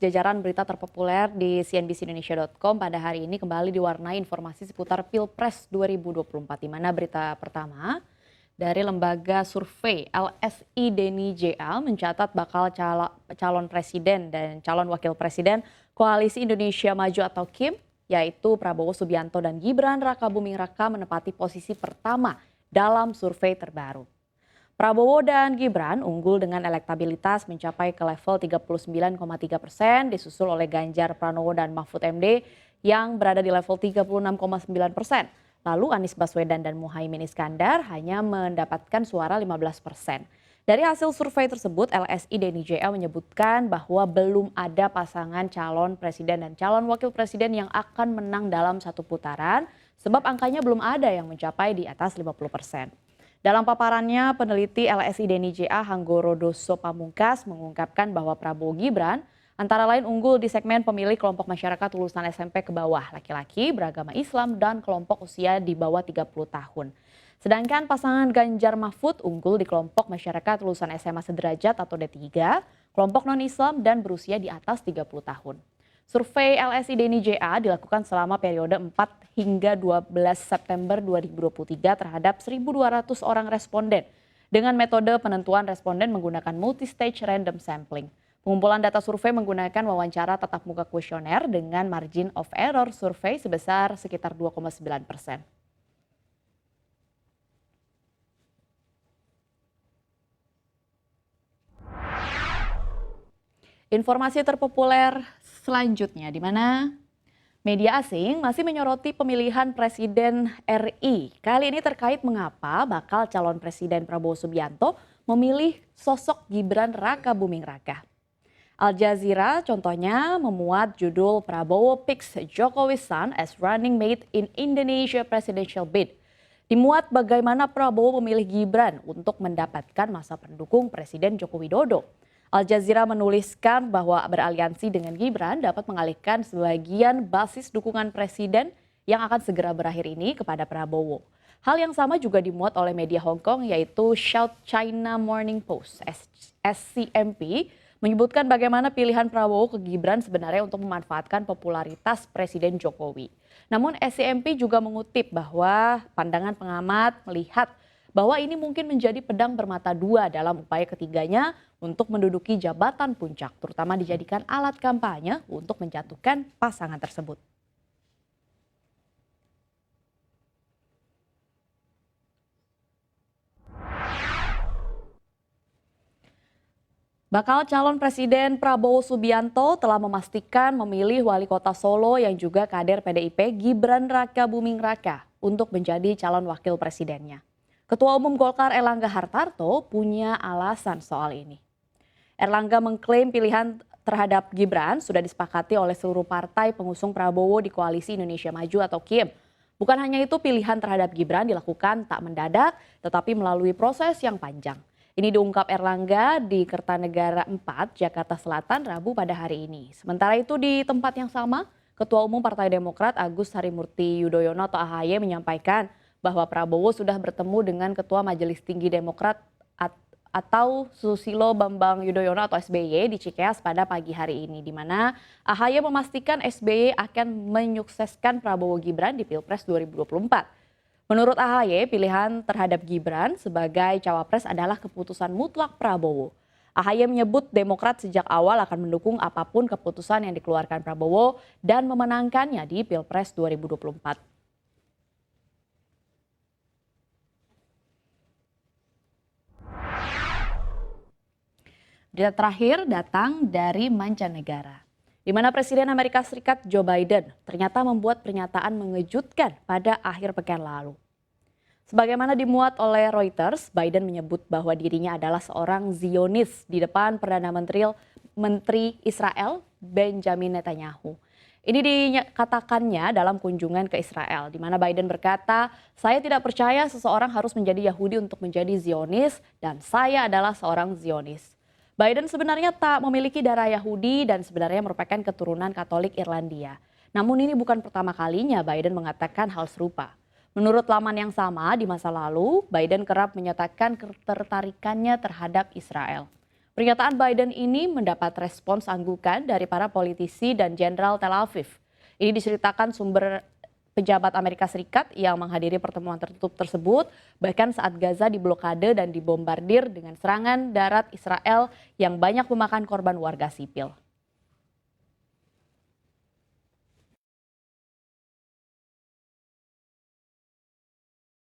Jajaran berita terpopuler di cnbcindonesia.com pada hari ini kembali diwarnai informasi seputar Pilpres 2024, di mana berita pertama dari lembaga survei LSI Denny JA mencatat bakal calon presiden dan calon wakil presiden Koalisi Indonesia Maju atau KIM, yaitu Prabowo Subianto dan Gibran Rakabuming Raka menempati posisi pertama dalam survei terbaru. Prabowo dan Gibran unggul dengan elektabilitas mencapai ke level 39,3%, disusul oleh Ganjar Pranowo dan Mahfud MD yang berada di level 36,9%. Lalu Anies Baswedan dan Muhaimin Iskandar hanya mendapatkan suara 15%. Dari hasil survei tersebut, LSI Denny JA menyebutkan bahwa belum ada pasangan calon presiden dan calon wakil presiden yang akan menang dalam satu putaran, sebab angkanya belum ada yang mencapai di atas 50%. Dalam paparannya, peneliti LSI Denny JA Hanggoro Dosso Pamungkas mengungkapkan bahwa Prabowo Gibran antara lain unggul di segmen pemilih kelompok masyarakat lulusan SMP ke bawah, laki-laki, beragama Islam, dan kelompok usia di bawah 30 tahun. Sedangkan pasangan Ganjar Mahfud unggul di kelompok masyarakat lulusan SMA sederajat atau D3, kelompok non-Islam, dan berusia di atas 30 tahun. Survei LSI Denny JA dilakukan selama periode 4 hingga 12 September 2023 terhadap 1.200 orang responden dengan metode penentuan responden menggunakan multi-stage random sampling. Pengumpulan data survei menggunakan wawancara tatap muka kuesioner dengan margin of error survei sebesar sekitar 2,9%. Informasi terpopuler selanjutnya, di mana media asing masih menyoroti pemilihan Presiden RI. Kali ini terkait mengapa bakal calon Presiden Prabowo Subianto memilih sosok Gibran Rakabuming Raka. Al Jazeera contohnya memuat judul Prabowo picks Jokowi's son as running mate in Indonesia presidential bid. Dimuat bagaimana Prabowo memilih Gibran untuk mendapatkan masa pendukung Presiden Joko Widodo. Al Jazeera menuliskan bahwa beraliansi dengan Gibran dapat mengalihkan sebagian basis dukungan presiden yang akan segera berakhir ini kepada Prabowo. Hal yang sama juga dimuat oleh media Hong Kong yaitu South China Morning Post (SCMP) menyebutkan bagaimana pilihan Prabowo ke Gibran sebenarnya untuk memanfaatkan popularitas Presiden Jokowi. Namun SCMP juga mengutip bahwa pandangan pengamat melihat bahwa ini mungkin menjadi pedang bermata dua dalam upaya ketiganya untuk menduduki jabatan puncak, terutama dijadikan alat kampanye untuk menjatuhkan pasangan tersebut. Bakal calon Presiden Prabowo Subianto telah memastikan memilih wali kota Solo yang juga kader PDIP Gibran Rakabuming Raka untuk menjadi calon wakil presidennya. Ketua Umum Golkar Erlangga Hartarto punya alasan soal ini. Erlangga mengklaim pilihan terhadap Gibran sudah disepakati oleh seluruh partai pengusung Prabowo di Koalisi Indonesia Maju atau KIM. Bukan hanya itu, pilihan terhadap Gibran dilakukan tak mendadak tetapi melalui proses yang panjang. Ini diungkap Erlangga di Kertanegara 4, Jakarta Selatan, Rabu pada hari ini. Sementara itu di tempat yang sama, Ketua Umum Partai Demokrat Agus Harimurti Yudhoyono atau AHY menyampaikan bahwa Prabowo sudah bertemu dengan Ketua Majelis Tinggi Demokrat atau Susilo Bambang Yudhoyono atau SBY di Cikeas pada pagi hari ini, di mana AHY memastikan SBY akan menyukseskan Prabowo Gibran di Pilpres 2024. Menurut AHY, pilihan terhadap Gibran sebagai cawapres adalah keputusan mutlak Prabowo. AHY menyebut Demokrat sejak awal akan mendukung apapun keputusan yang dikeluarkan Prabowo dan memenangkannya di Pilpres 2024. Berita terakhir datang dari mancanegara, di mana Presiden Amerika Serikat Joe Biden ternyata membuat pernyataan mengejutkan pada akhir pekan lalu. Sebagaimana dimuat oleh Reuters, Biden menyebut bahwa dirinya adalah seorang Zionis di depan Perdana Menteri Israel Benjamin Netanyahu. Ini dikatakannya dalam kunjungan ke Israel, di mana Biden berkata, "Saya tidak percaya seseorang harus menjadi Yahudi untuk menjadi Zionis dan saya adalah seorang Zionis." Biden sebenarnya tak memiliki darah Yahudi dan sebenarnya merupakan keturunan Katolik Irlandia. Namun ini bukan pertama kalinya Biden mengatakan hal serupa. Menurut laman yang sama, di masa lalu Biden kerap menyatakan ketertarikannya terhadap Israel. Pernyataan Biden ini mendapat respons anggukan dari para politisi dan jenderal Tel Aviv. Ini diceritakan sumber pejabat Amerika Serikat yang menghadiri pertemuan tertutup tersebut, bahkan saat Gaza diblokade dan dibombardir dengan serangan darat Israel yang banyak memakan korban warga sipil.